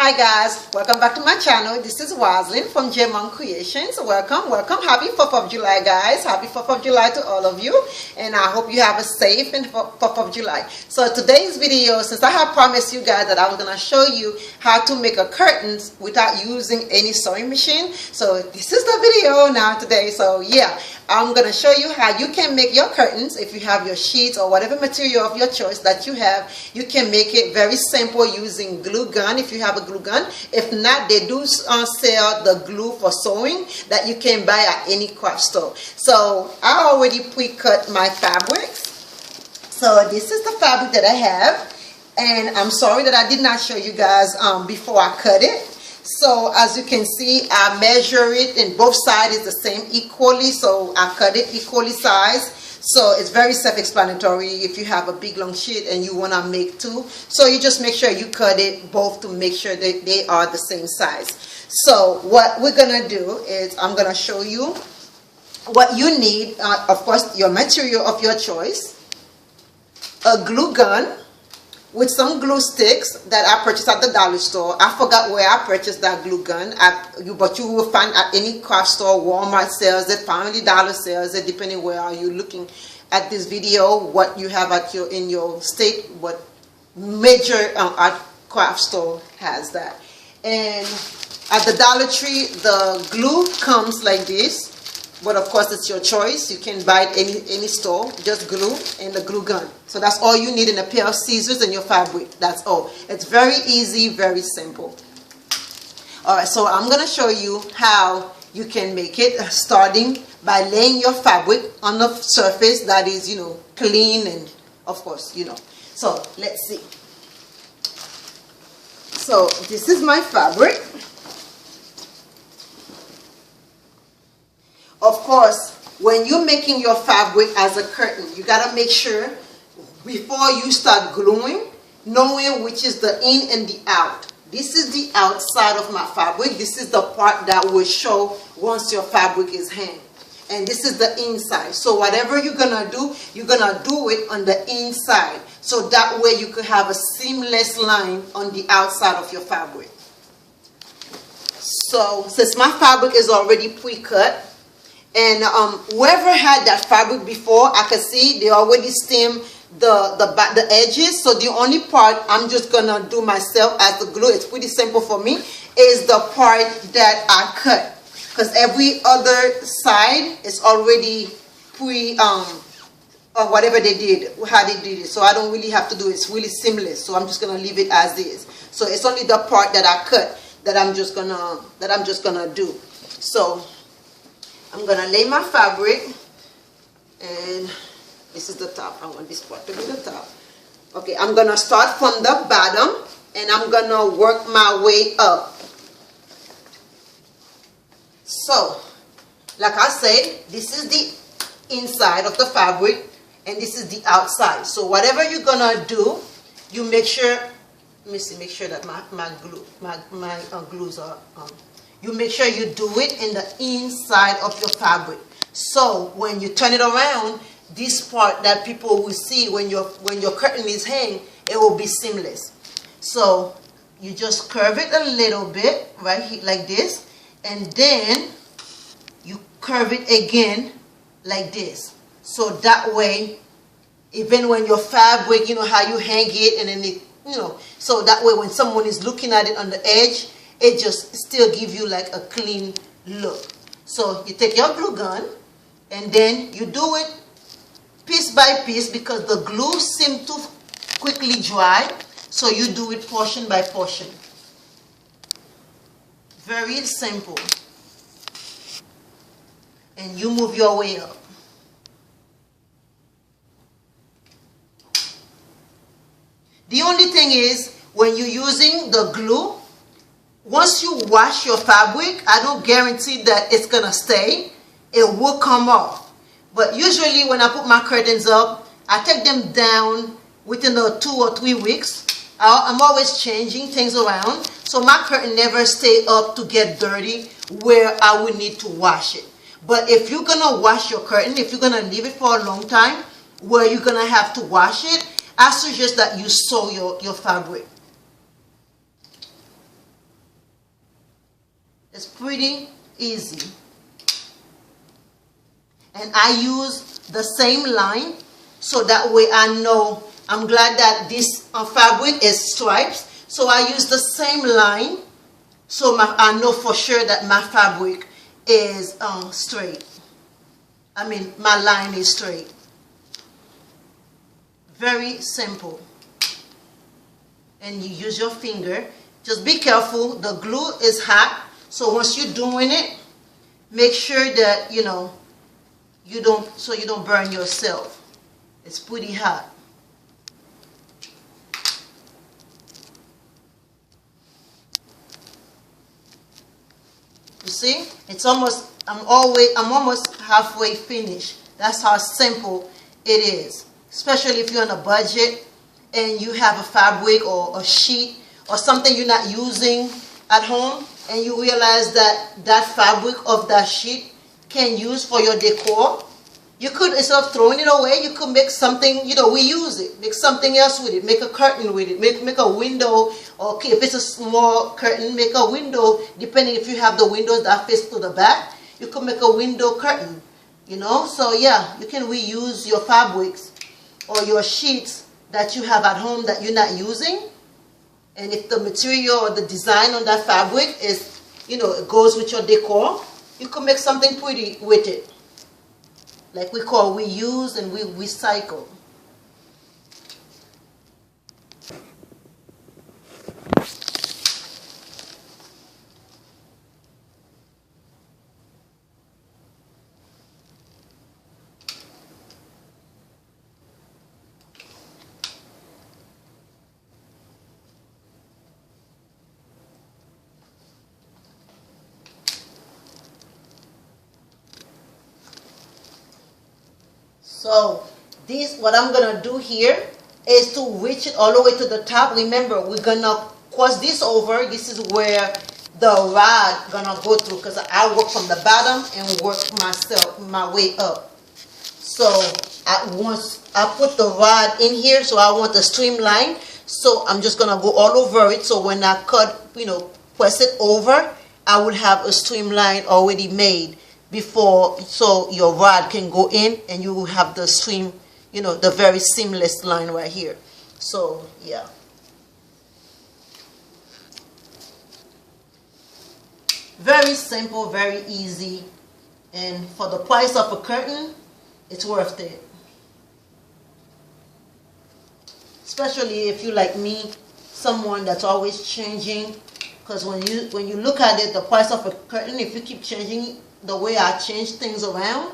Hi guys, welcome back to my channel. This is Waslin from Jmom Creations. Welcome. Happy 4th of July guys. Happy 4th of July to all of you, and I hope you have a safe and 4th of July. So today's video, since I have promised you guys that I was going to show you how to make a curtains without using any sewing machine, so this is the video now today. So yeah, I'm going to show you how you can make your curtains. If you have your sheets or whatever material of your choice that you have, you can make it very simple using glue gun if you have a glue gun. If not, they do sell the glue for sewing that you can buy at any craft store. So I already pre-cut my fabrics. So this is the fabric that I have, and I'm sorry that I did not show you guys before I cut it. So as you can see, I measure it, and both sides is the same equally, so I cut it equally sized. So it's very self-explanatory if you have a big long sheet and you want to make two. So you just make sure you cut it both to make sure that they are the same size. So what we're going to do is I'm going to show you what you need. Of course, your material of your choice, a glue gun with some glue sticks that I purchased at the dollar store. I forgot where I purchased that glue gun, but you will find at any craft store. Walmart sells it, Family Dollar sells it, depending where are you looking at this video, what you have at in your state, what major craft store has that. And at the Dollar Tree, the glue comes like this. But of course, it's your choice. You can buy it any store. Just glue and the glue gun. So that's all you need, in a pair of scissors and your fabric. That's all. It's very easy, very simple. Alright, so I'm going to show you how you can make it, starting by laying your fabric on the surface that is, clean, and of course, So let's see. So this is my fabric. Of course, when you're making your fabric as a curtain, you got to make sure before you start gluing, knowing which is the in and the out. This is the outside of my fabric. This is the part that will show once your fabric is hanged. And this is the inside. So whatever you're going to do, you're going to do it on the inside. So that way you could have a seamless line on the outside of your fabric. So since my fabric is already pre-cut, and whoever had that fabric before, I can see they already stemmed the edges. So the only part I'm just gonna do myself as the glue, it's pretty simple for me, is the part that I cut, because every other side is already or whatever they did, how they did it. So I don't really have to do it. It's really seamless. So I'm just gonna leave it as is. So it's only the part that I cut that I'm just gonna do. So I'm going to lay my fabric, and this is the top. I want this part to be the top. Okay, I'm going to start from the bottom, and I'm going to work my way up. So, like I said, this is the inside of the fabric, and this is the outside. So whatever you're going to do, you make sure, let me see, make sure that my glues are you make sure you do it in the inside of your fabric. So when you turn it around, this part that people will see when your curtain is hanging, it will be seamless. So you just curve it a little bit right here like this, and then you curve it again like this. So that way, even when your fabric, how you hang it, and then it, so that way when someone is looking at it on the edge, it just still give you like a clean look. So you take your glue gun, and then you do it piece by piece, because the glue seems to quickly dry. So you do it portion by portion. Very simple. And you move your way up. The only thing is, when you're using the glue, once you wash your fabric, I don't guarantee that it's going to stay. It will come off. But usually when I put my curtains up, I take them down within 2 or 3 weeks. I'm always changing things around. So my curtain never stay up to get dirty where I would need to wash it. But if you're going to wash your curtain, if you're going to leave it for a long time where you're going to have to wash it, I suggest that you sew your fabric. It's pretty easy. And I use the same line, so that way I know, I'm glad that this fabric is stripes. So I use the same line, so I know for sure that my fabric is straight. I mean, my line is straight. Very simple. And you use your finger. Just be careful, the glue is hot, so once you're doing it, make sure that you don't burn yourself. It's pretty hot. You see, I'm almost halfway finished. That's how simple it is. Especially if you're on a budget and you have a fabric or a sheet or something you're not using at home, and you realize that that fabric of that sheet can use for your decor. You could, instead of throwing it away, you could make something, reuse it. Make something else with it. Make a curtain with it. Make a window. Or if it's a small curtain, make a window. Depending if you have the windows that face to the back, you could make a window curtain. So yeah, you can reuse your fabrics or your sheets that you have at home that you're not using. And if the material or the design on that fabric is, it goes with your decor, you could make something pretty with it. Like we call reuse and we recycle. So what I'm gonna do here is to reach it all the way to the top. Remember, we're gonna cross this over. This is where the rod gonna go through, because I work from the bottom and work my way up. So once I put the rod in here, so I want the streamline. So I'm just gonna go all over it. So when I cut, press it over, I would have a streamline already made before, so your rod can go in and you will have the stream, the very seamless line right here. So yeah, very simple, very easy, and for the price of a curtain, it's worth it. Especially if you, like me, someone that's always changing, because when you look at it, the price of a curtain, if you keep changing the way I change things around,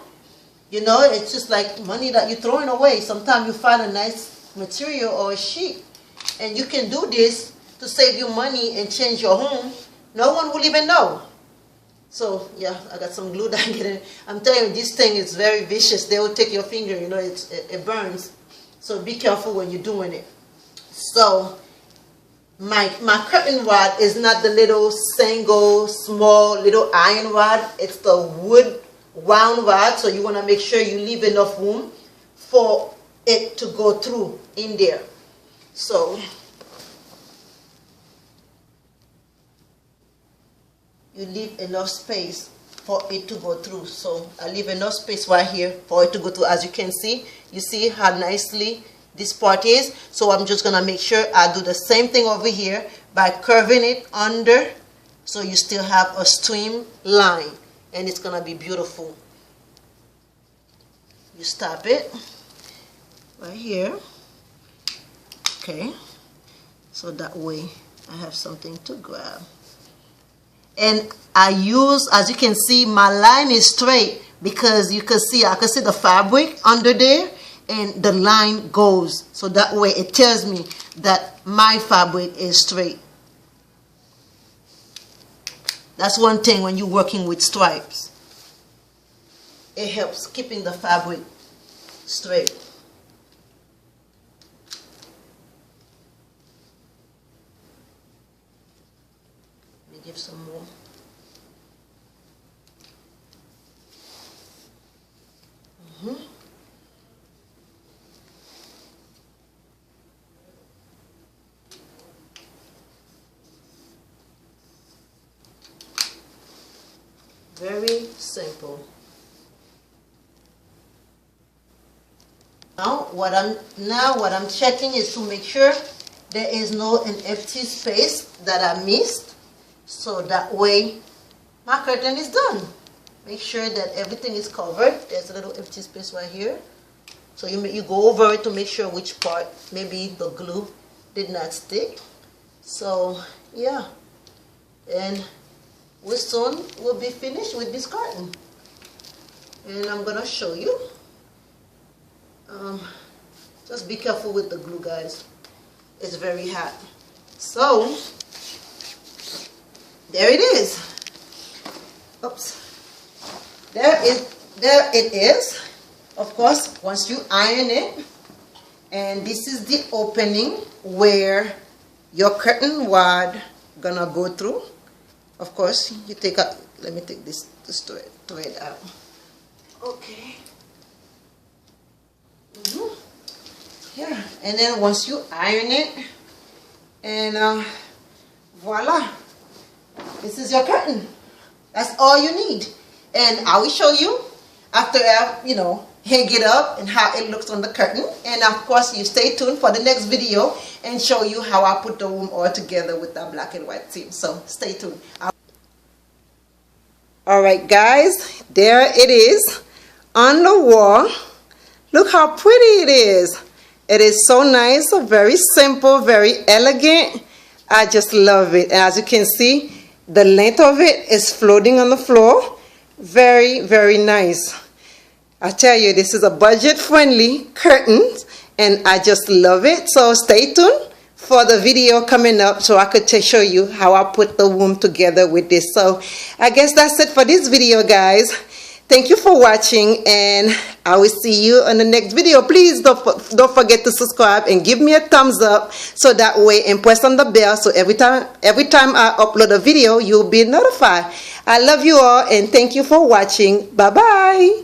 it's just like money that you're throwing away. Sometimes you find a nice material or a sheet, and you can do this to save you money and change your home. No one will even know. So yeah, I got some glue that I'm getting. I'm telling you, this thing is very vicious. They will take your finger, it burns. So be careful when you're doing it. So my curtain rod is not the little single small little iron rod. It's the wood round rod. So you want to make sure you leave enough room for it to go through in there. So you leave enough space for it to go through. So I leave enough space right here for it to go through. As you can see, you see how nicely this part is. So I'm just gonna make sure I do the same thing over here by curving it under, so you still have a stream line, and it's gonna be beautiful. You stop it right here. Okay, so that way I have something to grab. And I use, as you can see, my line is straight because I can see the fabric under there, and the line goes. So that way it tells me that my fabric is straight. That's one thing when you're working with stripes. It helps keeping the fabric straight. Let me give some more. Very simple. Now what I'm checking is to make sure there is no an empty space that I missed, so that way my curtain is done. Make sure that everything is covered. There's a little empty space right here, so you go over it to make sure which part maybe the glue did not stick. So yeah, and we soon will be finished with this curtain, and I'm gonna show you. Just be careful with the glue, guys. It's very hot. So there it is. Oops. There it is. Of course, once you iron it, and this is the opening where your curtain wad gonna go through. Of course, you take a. Let me take this thread out. Okay. Yeah, and then once you iron it, and voila, this is your curtain. That's all you need. And I will show you after I, hang it up and how it looks on the curtain. And of course, you stay tuned for the next video and show you how I put the room all together with that black and white theme. So stay tuned. All right, guys, there it is on the wall. Look how pretty it is. It is so nice, very simple, very elegant. I just love it. And as you can see, the length of it is floating on the floor. Very, very nice. I tell you, this is a budget-friendly curtain, and I just love it. So stay tuned for the video coming up so I could show you how I put the room together with this. So I guess that's it for this video, guys. Thank you for watching, and I will see you on the next video. Please don't forget to subscribe and give me a thumbs up, so that way, and press on the bell so every time I upload a video, you'll be notified. I love you all, and thank you for watching. Bye bye.